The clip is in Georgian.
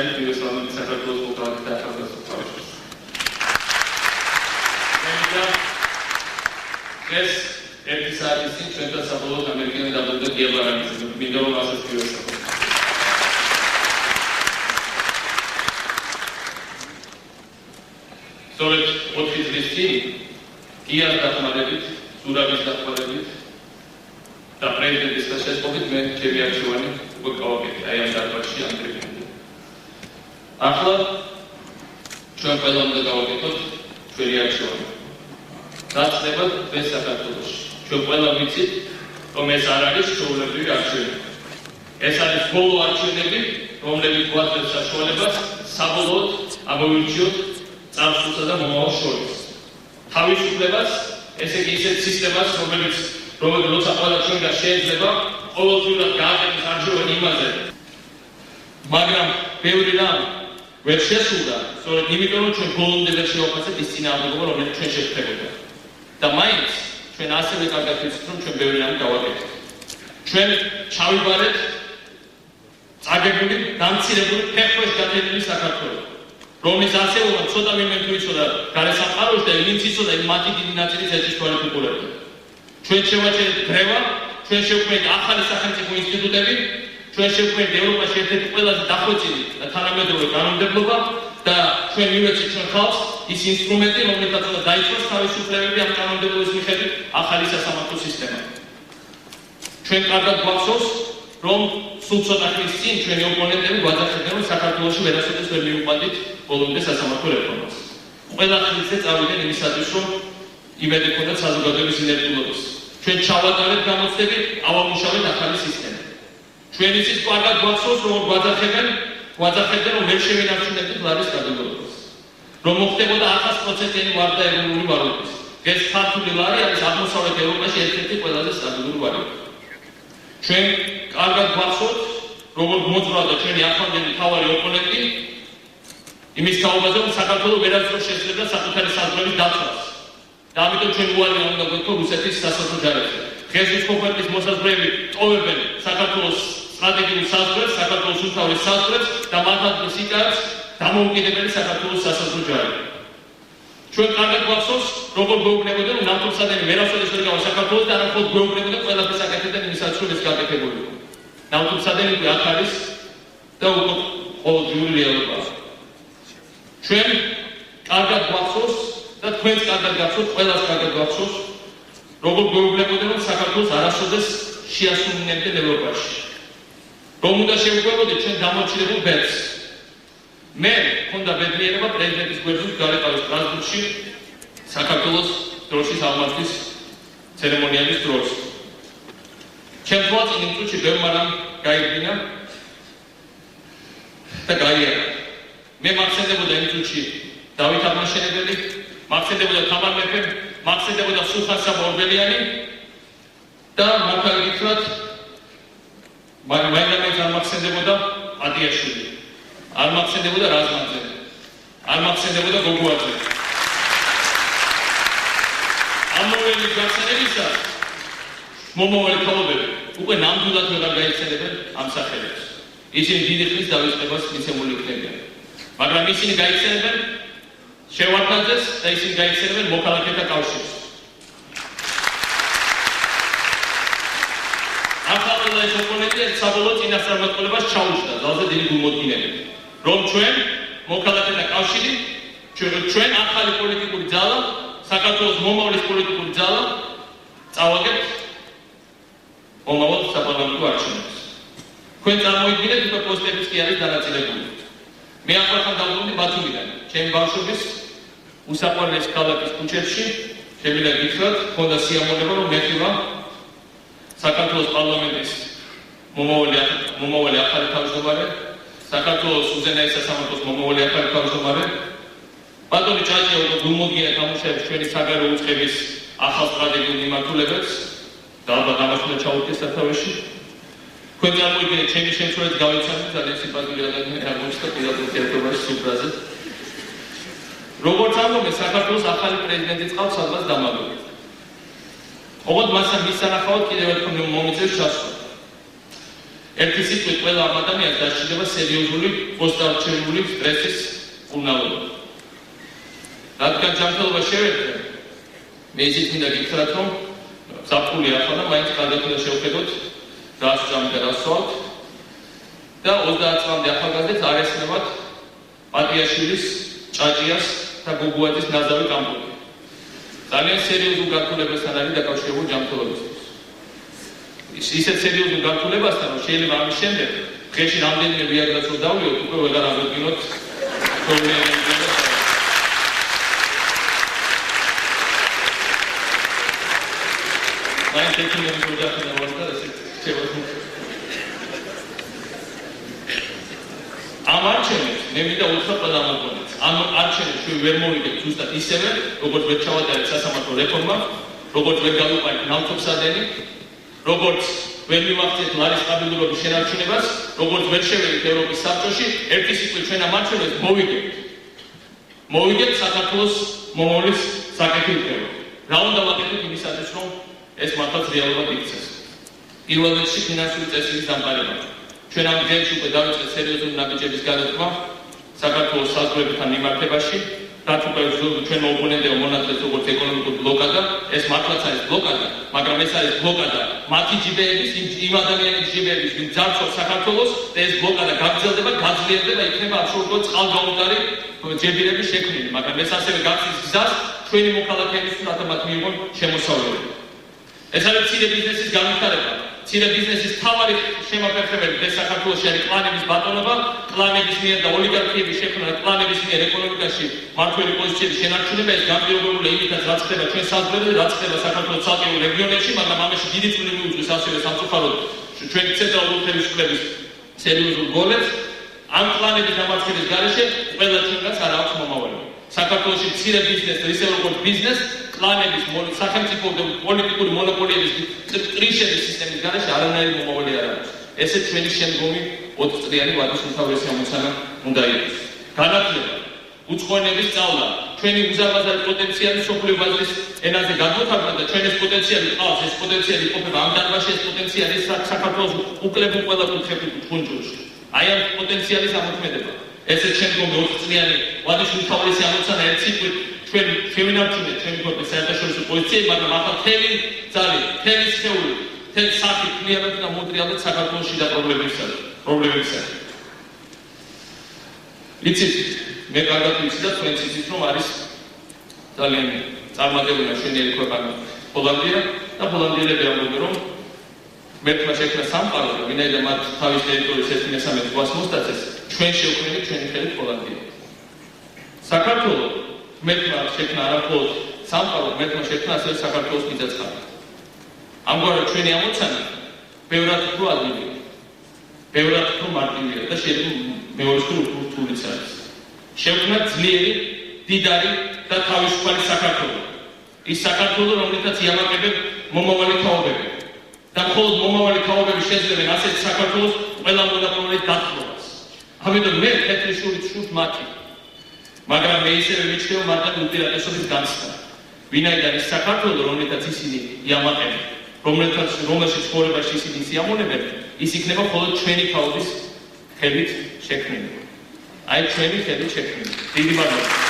ხელი პირველსამართლე საქართველოს მოქალაქეთა ახალგაზრდა თავშეს. ეს ერთი საათის წინ ჩვენთან საბოლოოდ ამერიკელი დაბრუნდა გიაბარაძე, მინდა რომ ასაც პირველსა. სწორედ 4 წლის წინ გიას დახმარებით, ზურაბის დახმარებით და პრეზიდენტის შესაძლებლობით მე ჩემი არჩევანი უკვე გავაკეთე აი ამ დარბაზში ამ ტრიბუნაზე. ახლა ჩვენ ყველა უნდა გავაკეთოთ ჩვენი არჩევანი. დაწყებად დღეს საქართველოში. ჩვენ ყველა ვიცით, რომ ეს არ არის ჩვეულებრივი არჩევანი. ეს არის ბოლო არჩევნები, რომლებიც გვაძლევს საშუალებას საბოლოოდ ამოვირჩიოთ წარსულსა და მომავალს შორის. თავისუფლებას, ესე იგი ისეთ სისტემას, რომელიც როცა ყველა ჩვენგან შეიძლება ყოველდღიურად გააკეთოს არჩევანი იმაზე, მაგრამ ბევრი რამ ვერ შესულა, სწორედ იმიტომ რომ ჩვენ ბოლომდე ვერ შევაფასეთ ის წინააღმდეგობა, რომელიც ჩვენ შეხვდებოდა. და მაინც ჩვენ ასევე კარგად ვიცით, რომ ჩვენ ბევრი რამ გავაკეთეთ. ჩვენ ჩავიბარეთ წაგებული, დამცირებული ფეხქვეშ გათენილი საქართველო, რომლის არსებობა ცოტა ვინმე თუ იცოდა გარესამყაროში და ვინც იცოდა იმ მათი დიდი ნაწილის ეჭვის თვალით უყურებდა. ჩვენ შევაჩერეთ გრევა, ჩვენ შევქმნით ახალი სახელმწიფო ინსტიტუტები, ჩვენ შევქმნით ევროპაში ერთ-ერთი ყველაზე დახვეწილი და თანამედროვე კანონმდებლობა და ჩვენ მივეცეთ ჩვენ ხალხს ის ინსტრუმენტი, რომელსაც უნდა დაიცვას თავისუფლებები ამ კანონმდებლობის მიხედვით ახალი სასამართლო სისტემა. ჩვენ კარგად გვახსოვს, რომ სულ ცოტა ხნის წინ ჩვენი ოპონენტები გვაძახდნენ, რომ საქართველოში ვერასოდეს ვერ მივუყვანდით ბოლომდე სასამართლო რეფორმას. ყველა ხილზე წავიდნენ იმისათვის, რომ იმედი ჰქონდათ საზოგადოების ინერტულობის. ჩვენ ჩავატარეთ გამოცდები, ავამუშავეთ ახალი სისტემა. ჩვენ იცით კარგად გვახსოვს, რომ გვაძახებდნენ, რომ ვერ შევინარჩუნებთ ლარის კატეგორიას. რომ მოხდებოდა 100%-იანი ვარდა ეროვნული ვალუტის. ეს ქართული ლარი არის აღმოსავლეთ ევროპაში ერთ-ერთი ყველაზე სტაბილური ვალუტა. ჩვენ კარგად გვახსოვთ, როგორ მოძრაობდა ჩვენი ახლანდელი მთავარი ოპონენტი იმის თაობაზე, რომ საქართველო ვერასდროს შეძლებდა საკუთარი საზღვრების დაცვას. და ამიტომ ჩვენ უარი უნდა გვეთქვა რუსეთის სასაზღვრო ჯარებზე. დღეს ის კონკრეტის მოსაზღვრეები ტოვებენ საქართველოს სტრატეგიულ საზღვრებს, საქართველოს უმთავრეს საზღვრებს და მათ ადგილს იკავებს დამოუკიდებელი საქართველოს სასაზღვრო ჯარი. ჩვენ კარგად გვახსოვს, როგორ გვეუბნებოდნენ, რომ ნავთობსადენი ვერასოდეს ვერ გავა საქართველოს და არამხოლოდ გვეუბნებოდნენ, ყველაფერს აკეთებდნენ იმისათვის, რომ ეს გაკეთებული იყო. ნავთობსადენი უკვე აქ არის და უკვე ყოველდღიური რეალობაა. ჩვენ კარგად გვახსოვს და თქვენს კარგად გახსოვთ, ყველას კარგად გახსოვს, როგორ გვეუბნებოდნენ, რომ საქართველოს არასოდეს შეასრულებდნენ ევროპაში. რომ უნდა შევუყვებოდეთ ჩვენ დამორჩილებულ ბედს. მე მქონდა ბედნიერება პრეზიდენტის გვერდით გარეკავის სტრასბურგში საქართველოს დროშის აღმართვის ცერემონიალის დროს. ჩემ თვალს იმ წუთში ბევრმა რამ გაიგინა და გაიარა. მე მახსენდებოდა იმ წუთში დავით აღმაშენებელი, მახსენდებოდა თამარ მეფე, მახსენდებოდა სულხან-საბა ორბელიანი და მართალი გითხრათ, მაინც არ მახსენდებოდა ატიაშვილი. არ მახსენდებოდა რაზმაძე, არ მახსენდებოდა გოგუაძე. ამოველი გახსენებისას მომავალი თავობები უკვე ნამდვილად ვეღარ გაიხსენებენ ამ სახელებს. ისინი დიდი ხნის დავიწყებას მიცემული იქნებიან. მაგრამ ისინი გაიხსენებენ შევარდნაძეს და ისინი გაიხსენებენ მოქალაქეთა კავშირს. ახლა ეს ოპონენტი საბოლოო წინასწარმეტყველებას ჩაუშვდა ძალზე დიდი გულმოდგინებით. რომ ჩვენ მოქალაქეთა კავშირი, ჩვენ ახალი პოლიტიკური ძალა, საქართველოს მომავლის პოლიტიკური ძალა წავაგებთ მომავალ საპარლამენტო არჩევნებს. თქვენ წარმოიდგინეთ, უკვე პოსტერიც კი არის დანაწილებული. მე ახლა დავბრუნდი ბათუმიდან, ჩემი ბავშვობის უსაყვარლეს ქალაქის ქუჩებში, შემიძლია გითხრათ, მქონდა სიამოვნება, რომ მე ხილვა საქართველოს პარლამენტის მომავალი ახალი თავმჯდომარე, საქართველოს უზენაეს სასამართლოს მომავალი ახალი თავმჯდომარე, ბატონი ჭაჭია უკვე გულმოდგინედ ამუშავებს ჩვენი საგარეო უწყების ახალ სტრატეგიულ მიმართულებებს და ალბათ ამას უნდა ჩაუდგეს სათავეში. თქვენ წარმოიდგინეთ, ჩემი შემცვლელიც გავიცანეთ, ძალიან სიმპათიური ადამიანი აღმოჩნდა პირადულ ურთიერთობაში სუფრაზე. როგორც ამბობენ, საქართველოს ახალი პრეზიდენტი წყავს სადღაც დამაგრებით. ოღონდ მასა მის სანახავად კიდევ ერთხელ მომიწევს ჩასვლა. ერთი სიტყვით ყველა ამ ადამიანს დასჭირდება სერიოზული პოსტარჩეული სტრესის უნაობა. რადგან ჯანმრთელობა შევეძრე, მე ისიც მინდა გითხრათ, რომ საფული ახლა და მაინც კარგად უნდა შევხედოთ რას ჭამთ და რას სვავთ და 30 წლამდე ახალგაზრდებს არ ესწრებათ პატიაშვილის, ჭაჭიას და გოგუაძის ნაზავი კამპოტი. ძალიან სერიოზულ გართულებასთან არის დაკავშირებული ჯანმრთელობისთვის. ისეთ სერიოზულ გართულებასთან, რომ შეიძლება ამის შემდეგ დღეში რამდენიმე ვიაგრას რო დავლიოთ, უკვე ვეღარ აღვიდგინოთ პრობლემები. მაინც ექიმების ოჯახი და ვასტა ესეც შეიძლება. ამ არჩევნებს მე მინდა უთხრა ყველა მოგვიანეს. ამ არჩევნებს ჩვენ ვერ მოვიგებთ ზუსტად ისევე, როგორც ვერ ჩავატარეთ სასამართლო რეფორმა, როგორც ვერ გავუყარეთ ნავთობსადენი, როგორც ვერ მივახცეთ ლარის სტაბილურობის შენარჩუნებას, როგორც ვერ შევედით ევროპის საბჭოში, ერთი სიტყვით ჩვენ ამ არჩევნებს მოვიგებთ. მოვიგებთ საქართველოს მომავლის საკეთილდღეო. რა უნდა ვაკეთოთ იმისათვის, რომ ეს მართლაც რეალურად იქცეს. პირველ რიგში ფინანსური წესრიგის დამყარება. ჩვენ ამ დღეებში უკვე დავიწყეთ სერიოზული ნაბიჯების გადადგმა საქართველოს საზღვრებთან მიმართებაში, რაც უკვე ჩვენმა ოპონენტებმა მონათლეს როგორც ეკონომიკური ბლოკადა, ეს მართლაც არის ბლოკადა, მაგრამ ეს არის ბლოკადა მათი ჯიბეების, იმ ადამიანების ჯიბეების, ვინც ძარცვავს საქართველოს და ეს ბლოკადა გაგრძელდება, გაძლიერდება, იქნება აბსოლუტურად წყალგაუმტარი ჯებირების შექმნილი, მაგრამ ეს ასევე გახსნის გზას ჩვენი მოქალაქეების რათა მათ მიიღონ შემოსავლები. ეს არის მცირე ბიზნესის განვითარება. მცირე ბიზნესის მთავარი შემაფერხებელი დღეს საქართველოში არის კლანების ბატონობა, კლანების მიერ და ოლიგარქიების შექმნა და კლანების მიერ ეკონომიკაში მმართველი პოზიციების შენარჩუნება, ეს განპირობებულია იმითაც, რაც ხდება ჩვენ საზღვრებზე, რაც ხდება საქართველოს ცალკეულ რეგიონებში, მაგრამ ამაში დიდი წვლილი მიუძღვის ასევე სამწუხაროდ ჩვენი ცენტრალური ხელისუფლების სერიოზულ გოლებს. ამ კლანების დამარცხების გარეშე ყველა ჩვენგანს არ აქვს მომავალი. საქართველოში მცირე ბიზნესს, ისე როგორც ბიზნესს, კლანების სახელმწიფო და პოლიტიკური მონოპოლიების ტრიშების სისტემის გარეშე არანაირი მომავალი არ აქვს. ესე ჩვენი შემდგომი 20 წლიანი ვადის უმთავრესი ამოცანა უნდა იყოს. განათლება, უცხოენების სწავლა, ჩვენი უზარმაზარი პოტენციალი სოფლიო ბაზრის ენაზე განვითარება და ჩვენ ეს პოტენციალი ყავს, ეს პოტენციალი ყოფება ამ დარბაზში, ეს პოტენციალი საქართველოს უკლებულ ყველა კუთხეში კუნძულში. აი ამ პოტენციალის ამოქმედება. ესე შემდგომი 20 წლიანი ვადის უმთავრესი ამოცანა ერთ სიტყვით ჩვენ შევინარჩუნეთ ჩვენი ქვეყნის საერთაშორისო პოზიციები, მაგრამ ახლა მთელი ძალი, მთელი სხეული, მთელი სახი კლიანად და მოდრიალად საქართველოში და პრობლემებისა. იცით, მე კარგად ვიცი და თქვენც იცით, რომ არის ძალიან წარმატებული მშვენიერი ქვეყანა ჰოლანდია და ჰოლანდიელები ამბობენ, რომ მერტმა შექმნა სამყარო და ვინაიდან მათ თავის ტერიტორიის 1/3 ზღვას მოსტაცეს, ჩვენ შევქმნით ჩვენი ხელით ჰოლანდია. საქართველოს მერტმა შექმნა არაფერს სამყარო, მერტმა შექმნა ასევე საქართველოს მიწა-წყალი. ამგვარად ჩვენი ამოცანა ბევრად უფრო ადვილია, ბევრად უფრო მარტივია და შეიძლება მეორეს თუ რთულიც არის. შევქმნათ ძლიერი, დიდარი და თავისუფალი საქართველო. ის საქართველო, რომელთაც იამაყებენ მომავალი თაობები. და მხოლოდ მომავალი თაობები შეძლებენ ასეთ საქართველოს ყველა მონაპოლიით დათმობას. ამიტომ მე თეთრი შურით შურთ მათი. მაგრამ მე ისევე მიჩნევ მათთან უპირატესობის განცდა. ვინაიდან ის საქართველო, რომელთაც ისინი იამაყებენ, რომელშიც ცხოვრებაში ისინი სიამოვნებენ, ის იქნება მხოლოდ ჩვენი თაობის ხელით შექმნილი. აი ჩვენი ხელით შექმნილი. დიდი მადლობა.